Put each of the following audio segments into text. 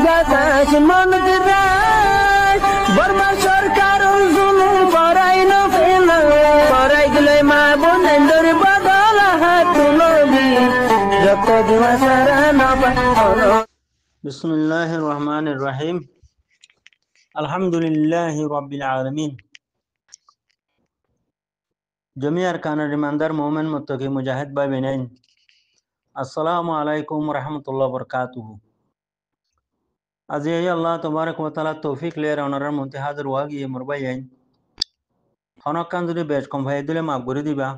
বাতাস মনত রায় বর্মা সরকার জুলুম করাই না ফেলা করাই গেলে মা বোনেদের বদল হাত তুলবি যত দিবা সারা না পালো। বিসমিল্লাহির রহমানির রহিম। আলহামদুলিল্লাহি রাব্বিল আলামিন। জমি আরকানের ইমানদার মোমেন মুত্তাকি মুজাহিদ ভাই বেনাইন, আসসালামু আলাইকুম রহমতুল্লাহ বরকাতুহু। আজি আল্লাহ তবারক ওয়া তাআলা তৌফিক লিয়ে রওনার মধ্যে হাজির হওয়া গিয়ে মোর ভাই আইন হনকান যদি বেশ কম ভাই দিলে মাফ করে দিবা।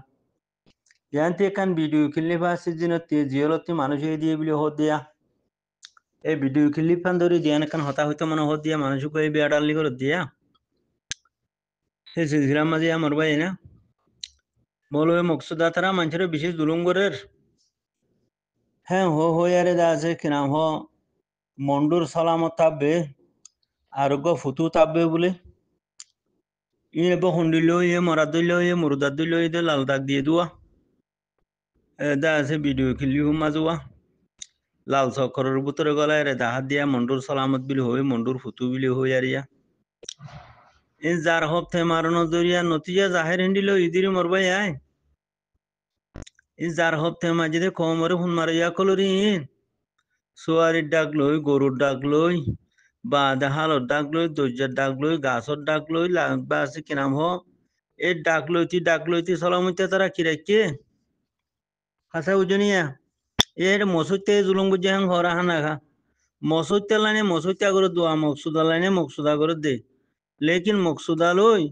ইয়ান্তি একান ভিডিও ক্লিপা সিজনতি জিয়লতি মানুষ দিয়ে বলে হত দিয়া এই ভিডিও ক্লিপ ফান ধরে জিয়ান একান হতা হইতে মনে হত দিয়া মানুষকে এই বিয়াডালি করে দিয়া সেই সিলসিলার মাঝে মোর ভাই না মৌলভী মকসুদা তারা মানুষের বিশেষ জুলুম করের হ্যাঁ হো ইয়ারে দা আছে কিনা হ মন্ডুর সালামত থাকবে আরোগ্য ফুতু থাকবে বলে ইয়ে বন্ডিল ইয়ে মরাদ দিল ইয়ে মুরদাদ দিল ইয়ে লাল দাগ দিয়ে দেওয়া দা আছে ভিডিও খেলি মাজোয়া লাল চক্করের ভিতরে গলায় রে দাহাত দিয়া মন্ডুর সালামত বিলি হই মন্ডুর ফুতু বিলি হই আরিয়া এই যার হপ্তে মারানো দরিয়া নতিজা জাহের হিন্দিল ইদিরি মরবাই আয় এই যার হপ্তে মাঝে কমরে হুন মারিয়া কলরি সোয়ারির ডাক লই গরুর ডাক লই বা দেহালর ডাক লই দরজার ডাক লই গাছর ডাক লই বা আছে কিনাম হ এই ডাক লইতি সলামতে তারা কি রাখছে হাসা উজনিয়া এর মসুতে জুলুম বুঝে হাং হরা হানা খা মসুতে লাইনে মসুতে করে দোয়া মকসুদা লাইনে মকসুদা করে দে লেকিন মকসুদা লই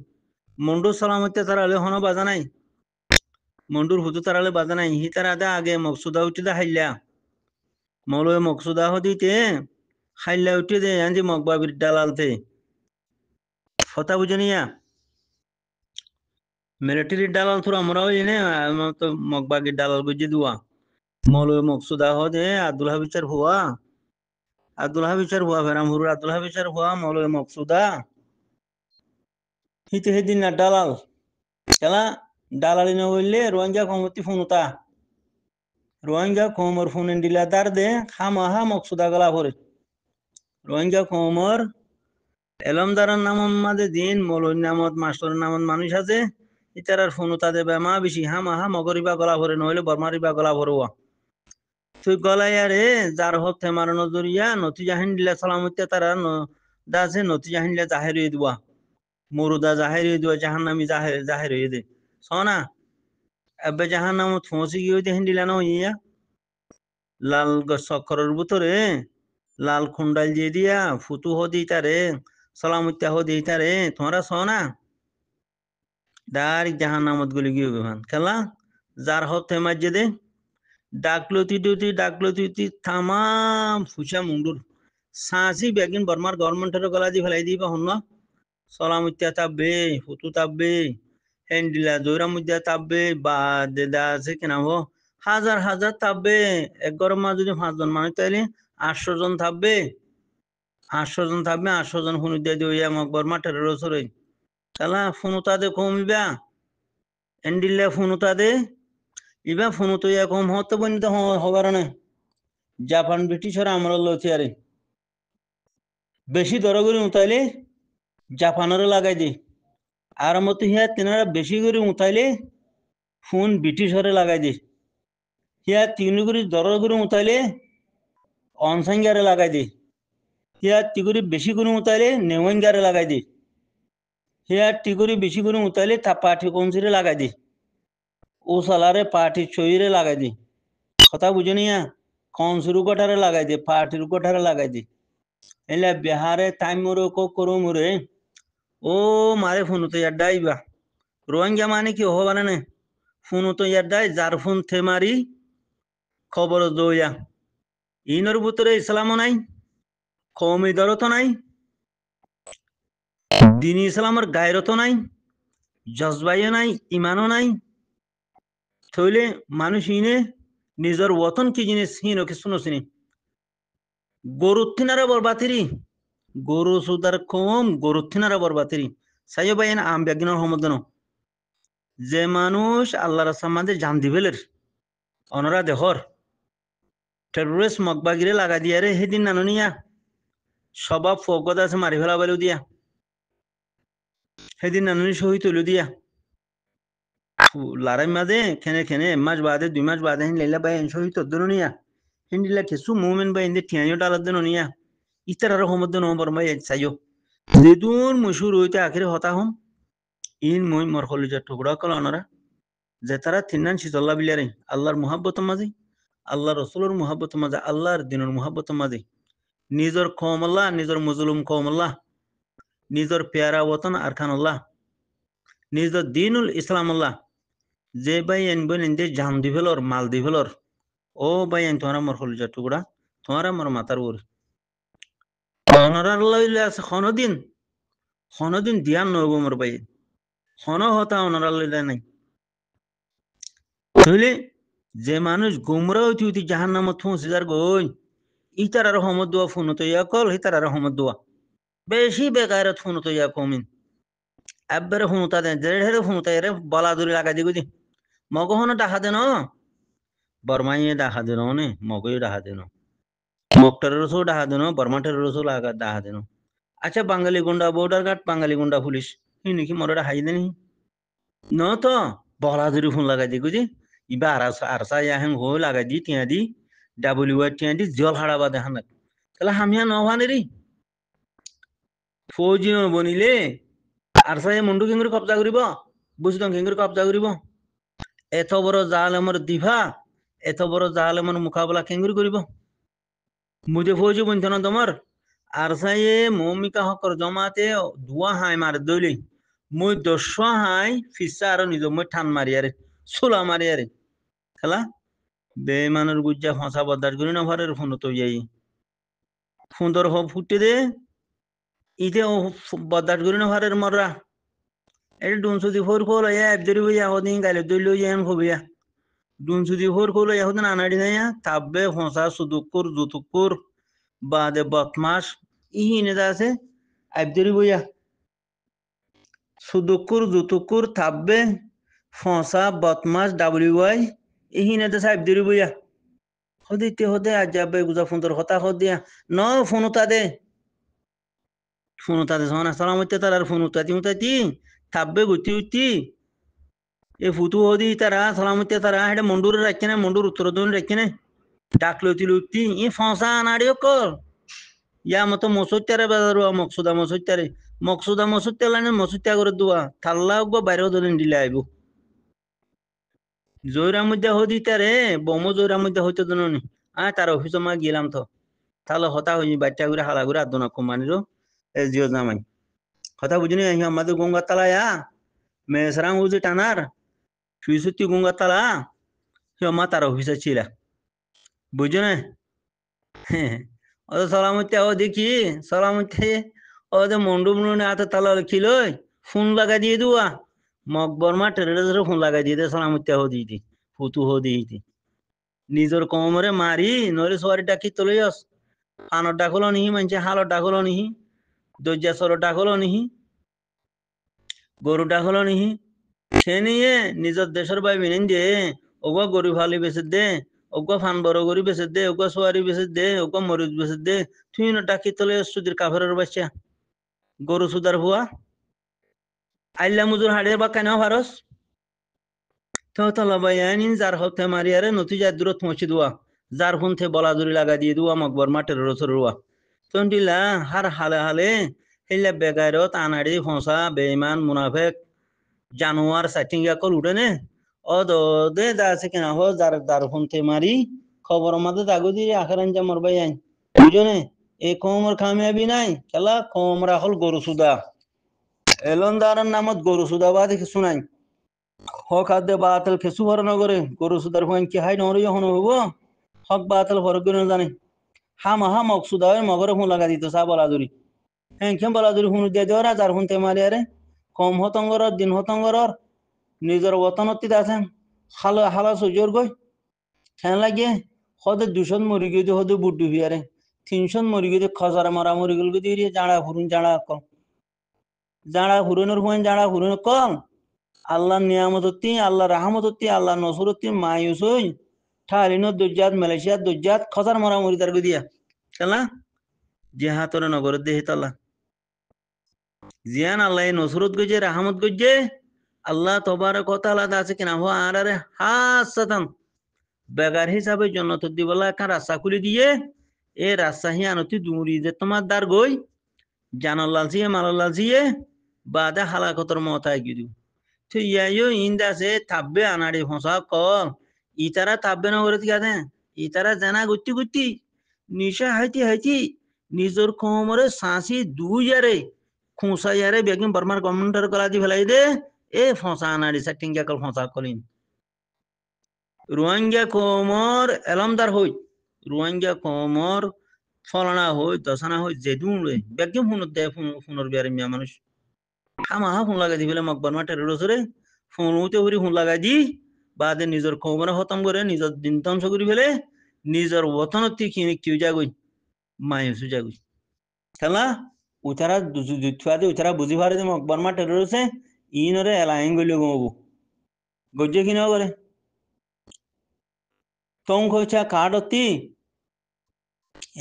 মন্ডুর সালামতে তারা লে হন বাজা নাই মন্ডুর হুতু তারালে বাজা নাই হি তারা দা আগে মকসুদা উঠি দা হাইলা মৌলভী মকসুদা হদিতে হাইলা উঠে দে আনজি মকবাবির দালালতে কথা বুঝনিয়া মিলিটারির দালাল থুর আমরাও এনে তো মকবাগির দালাল বুঝে দুয়া মৌলভী মকসুদা হদে আব্দুল হাবিচার হুয়া ফেরাম হুরুর আব্দুল হাবিচার হুয়া মৌলভী মকসুদা হিতে হেদিন না দালাল খেলা দালালি না হইলে রোহিঙ্গা কমতি ফোনতা রোহিঙ্গা কোমর ফোন দিলা দার দে খামাহা মকসুদা গলা ভরে রোহিঙ্গা কোমর এলমদারার নাম মাঝে দিন মৌলভীর নামত মাস্টরের নামত মানুষ আছে ইতারার ফোনতা দেবে মা বেশি হামাহা মগরিবা গলা ভরে নহলে বর্মারিবা গলা ভরুয়া তুই গলায় আরে যার হতে মারানো জরিয়া নতিজা হিন্দিলা সালামতে তারা দাসে নতিজা হিন্দিলা জাহের হয়ে দেওয়া মুরুদা জাহের হয়ে দেওয়া জাহান্নামি জাহের হয়ে দে সনা এবে জাহান্নামত ফোঁসি গিয়ে হিন্দিলা না হইয়া লাল চক্করের ভিতরে লাল খুন্ডাল দিয়ে দিয়া ফুতু হদি তারে সালামত্যা হদি তারে তোমরা সনা ডাইরেক্ট জাহান্নামত গুলি গিয়ে ভান খেলা যার হতে মাঝে দে ডাকলতি তামাম ফুসা মুন্ডুর সাঁসি বেগিন বর্মার গভর্নমেন্টের গলা দিয়ে ফেলাই দিবা হন সালামত্যা তাববে ফুতু তাববে হ্যান্ডিলা জোরা মুদ্দা তাববে বা দেদা আছে কিনা হো হাজার হাজার থাকবে এক গরম মাস যদি 5 জন মানুষ তাইলে 800 জন থাকবে 800 জন ফোন দিয়ে দিয়ে মকবর মাঠের রসরে তাহলে ফোনতা দে কমিবা এন্ডিল্লা ফোনতা দে ইবা ফোনতো ইয়া কম হতে বনি তো হবার না জাপান ব্রিটিশরা আমরা লতি আরে বেশি দর করে উঠাইলে জাপানের লাগাই দে আর মতো হিয়া তেনারা বেশি করে উঠাইলে ফোন ব্রিটিশরে লাগাই দে হিয়া 3 করে দর করে উঠাইলে অনসাঙ্গারে লাগাই দে হিয়া টিগুরি বেশি করে উঠাইলে নেওয়াঙ্গারে লাগাই দে হিয়া টিগুরি বেশি করে উঠাইলে তা পাঠি কনসিরে লাগাই দে ও সালারে পাঠি চইরে লাগাই দে কথা বুঝনিয়া কনসুরু কোঠারে লাগাই দে পাঠির কোঠারে লাগাই দে এলে বিহারে টাইম মোরে কো করো মোরে ও মারে ফোন তো ইয়াডাইবা রোহিঙ্গা মানে কি হবারে না ফোন তো ইয়াডাই যার ফোন থে মারি খবর দইয়া ইনর ভিতরে ইসলামও নাই কওমি দরত নাই দিন ইসলামের গায়রত নাই জজবাইও নাই ইমানও নাই থইলে মানুষ ইনে নিজের ওতন কি জিনিস হিনো কি শুনো চিনি গরুর থিনারে বরবাতিরি গরু সুদার কম গরুর থিনারে বরবাতিরি সাইও বাইন আম বেগিনর হমদন যে মানুষ আল্লাহর সামাদে জান দিবেলের অনরা দেহর টেররিস্ট মকবাগিরে লাগা দিয়ারে হেদিন নাননিয়া স্বভাব ফগত আছে মারি ফেলা বেলু দিয়া সেদিন নানুনি শহীদ হইল দিয়া লারাই মাঝে খেনে খেনে 1 মাস বাদে 2 মাস বাদে হিন লাইলা বাই শহীদ হদ্দন নিয়া হিন্দিলা কেসু মুভমেন্ট বাই হিন্দি ঠিয়াইও ডালার দেন নিয়া ইস্তার আরো সমুদ্র নম্বর বাই চাইও যেদুন মুশুর হইতে আখিরে হতা হম ইন মই মর কলিজার টুকরা কল অনারা যে তারা তিনান শীতল্লা বিলারে আল্লাহর মুহাব্বত মাঝে আল্লাহ রসুলের মুহাব্বত মাঝে আল্লাহর দিনের মুহাব্বত মাঝে নিজের কম আল্লাহ নিজের মজলুম কম আল্লাহ নিজের পেয়ারা ওতন আরখান আল্লাহ নিজের দিনুল ইসলাম আল্লাহ যে ভাই আনবেন ইন্দে জান দিভেলর মাল দিভেলর ও ভাই আন তোমার মর কলিজার টুকরা তোমার আমার মাথার ওর অনারার লইলে আছে খনদিন ধ্যান নব মোর ভাই খন হতা অনারার লইলে নাই তাহলে যে মানুষ গুমরা হইতে হইতে জাহান নামত পৌঁছে যার গই ইতার আর হমদ দোয়া ফোন তো ইয়া কল হিতার আর হমদ দোয়া বেশি বেকায়রত ফোন তো ইয়া কমিন একবারে ফোনতা দেন জেড়ে ফোনতা এরে বলা দূরে লাগা দিগো দি মগ হন ডাহা দেন বর্মাইয়ে ডাহা দেন নে মগই ডাহা দেন মকটারের রসও ডাহা দেন বর্মাটের রসও লাগা ডাহা দেন আচ্ছা বাঙালি গুন্ডা বর্ডার গার্ড বাঙালি গুন্ডা পুলিশ হি নাকি মরটা হাই দেনি ন তো বলা দূরে ফোন লাগাই দিগো দি ইবা আরসা ইয়াহেন হো লাগাই দি টিয়া দি WR টিয়া দি জল হাড়াবা দেখান তাহলে হামিয়া নভানে রে ফৌজি বনিলে আরসাই মুন্ডু কিংগুরি কবজা করিব বুঝতাম কিংগুরি কবজা করিব এত বড় জালেমর দিভা এত বড় জালেমর মোকাবেলা কিংগুরি করিব মুজে ফৌজি বনছ না তোমার আরসাইয়ে মৌমিকা হকর জমাতে দুয়া হাই মার দইলে মই 10 হাই ফিসা আর নিজ মই ঠান মারিয়ারে সোলা মারিয়ারে খেলা বেমানের গুজ্জা ফাঁসা বদার করি না ভারের ফোন তো যাই সুন্দর হোক ফুটে দে ইতে বদার করি না ভারের মররা এটা ডুনসুদি ফোর খোল একদরি হইয়া হদিন গাইলে দইল ইয়ান হবিয়া ডুনসুদি ফোর খোল হদিন আনাড়ি না তাব্বে ফাঁসা সুদুকুর জুতুকুর বাদে বদমাস ইহিনে আছে একদরি বইয়া সুদুকুর জুতুকুর তাব্বে ফাঁসা বদমাস WY ইহিনে আছে একদরি বইয়া হদিতে হদে আজাবে গুজা ফোনতর হতা হদ দিয়া ন ফোনতা দে সোনা সালাম হইতে তার আর ফোনতি থাকবে গুতি উতি এ ফুতু হদি তারা সালাম হইতে তারা এটা মন্ডুরে রাখছে না মন্ডুর উত্তর দিন রাখছে না ডাক লইতি লুতি ই ফসা আনাড়িও কর ইয়া মতো মসুত্যারে বাজার মকসুদা মসুত্যা লাইনে মসুত্যা করে দুয়া থাল্লা গো বাইরেও ধরে দিলে আইব জয়রার মধ্যে হদি তারে বমো জয়রার মধ্যে হইতে দিননি তার অফিস মা গেলাম তো তাহলে হতা হইনি বাচ্চা করে হালা করে আদনা কোম্পানিরও জিও জামাই কথা বুঝিনি আমাদের গঙ্গা তালায়া মেসরাং উজি টানার সুইসুতি গঙ্গা তালা মা তার অফিসে ছিল বুঝছো না সালামতে ও দেখি সালামতে ও মন্ডু মন্ডু হাতে তালা ছিল ফোন লাগা দিয়ে দুয়া মকবর মা টেরে ফোন লাগা দিয়ে দে সালামতে হো দিই ফুতু হো দিই নিজের কমরে মারি নরে সোয়ারি ডাকি তোলে আস ফানোর ডাকলো নিহি মানছে হালোর ডাকলো নিহি দরজা সরো ডাকলো নিহি গরু ডাকলো নিহি সে নিয়ে নিজের দেশের ভাই বিনেন যে ওগা গরু ফালি বেছে দে ওগা ফান বড় গরু বেছে দে ওগা সোয়ারি বেছে দে ওগা মরিচ বেছে দে তুই না ডাকি তোলে সুদির কাফের বাচ্চা গরু সুদার ভুয়া আইলা মুজুর হাড়ে বা কেন ভারস তো তলাবাইন যার হতে মারিয়ারে নতুন যার দূরত পৌঁছে দেওয়া যার ফোন থেকে বলা দূরি লাগা দিয়ে দেওয়া মকবর মাঠের রসর রুয়া তন্ডিলা হার হালে হালে হেলা বেগারত আনাড়ি ফসা বেইমান মুনাফেক জানোয়ার সাইটিংয়া কল উঠে নে ও দে দাসে কেনা হো যার ফোন থেকে মারি খবর মাঝে দাগু দিয়ে আখের যা মরবাই আইন বুঝনে এই কমর কামিয়াবি নাই খেলা কমরা হল গরু সুদা এলনদারের নামত গরু সুদা বা দেখে শুনাই হক আদে বাতল খেসু ভর নগরে গরু সুদার হুয়ান কি হাই নরে হন হবো হক বাতল ভর গরে জানে হা মকসুদা মগরে হুন লাগা দিত সা বলা দূরি হ্যাঁ কেম বলা দূরি হুন দিয়ে দেওয়া যার হুন তে মারি আরে কম হতঙ্গর দিন হতঙ্গর নিজের বতনতি আছেন হালা সুজোর গই খেন লাগিয়ে হদে 200 মরি গিয়ে হদে বুট ডুবি আরে 300 মরি গিয়ে খসারা মারা মরি গেল দিয়ে জাড়া হুরুনের হুয়েন জাড়া হুরুন কম আল্লাহ নিয়ামততি আল্লাহ রাহমততি আল্লাহ নসরতি মায়ুস হই ঠালিনো দুজাত মালয়েশিয়া দুজাত খসার মারা মরি তার দিয়া কেলা যে হাতরে নগর দেহে তালা জিয়ান আল্লাহ নসরত গজে রাহমত গজে আল্লাহ তবারক ওয়া তাআলা আছে কিনা হো আরারে হাসাতান বেগার হিসাবে জন্নত দিবলা কান রাস্তা খুলে দিয়ে এ রাস্তা হি আনতি দুরি যে তোমার দার গই জানাল্লাল জিয়ে মালাল্লাল জিয়ে বাদে হালাকতর মতায় গিদু তো ইয়াইও ইন্দা সে থাব্বে আনাড়ি ফসা কল ইতারা থাব্বে না করে ঠিক ইতারা জানা গুত্তি গুত্তি নিশা হাইতি হাইতি নিজর কোমরে সাঁসি দুইয়ারে খুঁসাইয়ারে বেগম বর্মার গভর্নমেন্টের গলা দি ফেলাই দে এ ফসা আনাড়ি সাটিঙ্গা কল ফসা কলিন রোহিঙ্গা কোমর এলমদার হই রোহিঙ্গা কোমর ফলানা হই দশানা হই যেদুন রে বেগম ফোনত দে ফোনর বিয়ারে মিয়া মানুষ হামা ফোন লাগাই দি ফেলে মকবর মাঠে রসরে ফোন উঠে হরি ফোন লাগাই দি বাদে নিজের কোমরে খতম করে নিজের দিন ধ্বংস করে ফেলে নিজের ওতনত কিউ যাগই মায়ুসু যাগই খেলা উতারা দুথুয়াদে উতারা বুঝি পারে যে মকবর মাঠে রসে ইনরে এলাইন গইলে গমবো গজ্জে কিনা করে তং কইছা কার্ডতি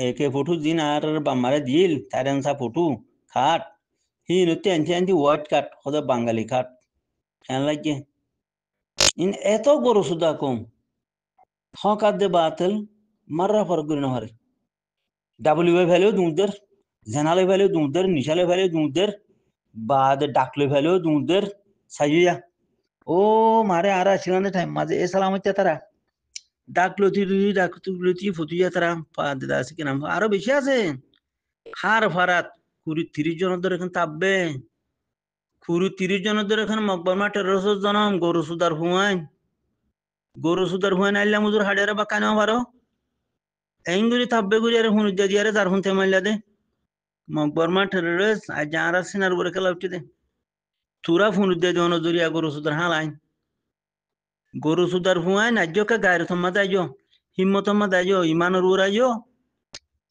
একে ফটো জিন আর বামারে দিল তারেনসা ফটো খাট হি নতে আনছি আনছি ওয়াট কাট হদা বাঙালি খাট কেন লাগে ইন এত বড় সুদা কম হকাত দে বাতিল মাররা ফরক করে নহরে W value দুদের general value দুদের নিশালে value দুদের বাদ ডাকলে ভ্যালু দুদের সাইয়া ও মারে আর আসিলানে টাইম মাঝে এ সালামত তারা ডাকলতি ফতুইয়া তারা পাদে আছে কিনা আরো বেশি আছে হার ফারাত 30 জনের ধরে এখন তাববে 30 জনের ধরে এখন মকবর মাঠে রসদ জনম গরু সুদার হুয়াইন আইলা মুজুর হাড়িয়ারে বা কানেও পারো এঙ্গুরি তাববে গুরি আরে হুন উদ্যা দিয়ারে যার হুনতে মাইলা দে মকবর মাঠে রস আজ যারা সিনার উপরে খেলা উঠতে দে তুরা ফোন উদ্যা দেওয়ান জরিয়া গরু সুদার হালাইন গরু সুদার হুয়াইন আজ্যকে গায়ের থম্মা দাইজো হিম্মতম্মা দাইজো ইমানের উড়াইজো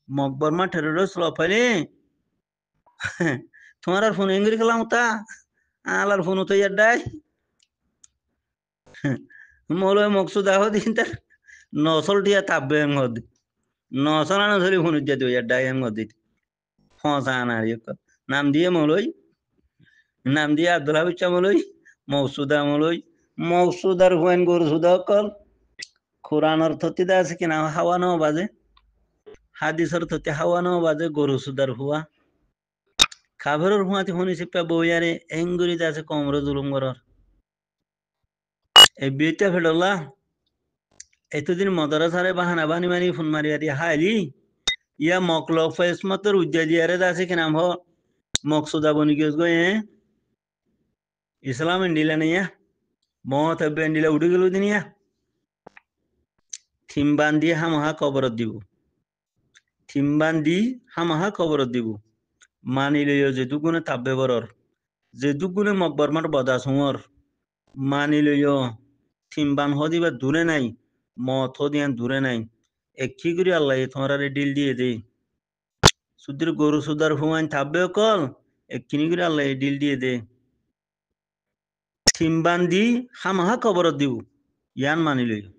মকবর মাঠে রস লফাইলে তোমার আর ফোন এঙ্গুরি খেলাম তা আলার ফোন উঠে যাই মৌলয় মকসুদ আহ দিন তার নসল টিয়া তাববে মধ্যে নসল আনা ধরে ফোন উজ্জা দিও ডাই মধ্যে ফসা আনা নাম দিয়ে মৌলই নাম দিয়ে আব্দুল হাবিব মৌলই মৌসুদা মৌলই মৌসুদার হুয়েন গরু সুদা কল কোরআন অর্থতে আছে কিনা হাওয়া নাও বাজে হাদিস অর্থতে হাওয়া নাও বাজে গরু সুদার হুয়া খাবারের হুয়াতে শুনি চিপা বইয়ারে এঙ্গুরিতে আছে কমর জুলুম গরর এই বিয়েটা ফেডলা এতদিন মদরসারে বাহানা বানি মানি ফোন মারি আরি হাইলি ইয়া মকলক ফেস মতর উজ্জা দিয়ারে আছে কি নাম হ মকসুদা বনি গেছ গো ইসলাম ইন্ডিলা নিয়া মত ইন্ডিলা উঠে গেল দিনিয়া থিমবান দিয়ে হামাহা কবরত দিব থিমবান দি হামাহা কবরত দিব মানি লইও যে দুগুণে তাব্বে বরর যে দুগুণে মকবর মার বদা সুমর মানি লইও থিমবান হদিবা দূরে নাই মত হদিয়ান দূরে নাই একই করে আল্লাহ তোমার ডিল দিয়ে দে সুদের গরু সুদার হুয়াইন থাকবে কল একখিনি করে আল্লাহ ডিল দিয়ে দে থিমবান দি হামাহা কবরত দিব ইয়ান মানি লইও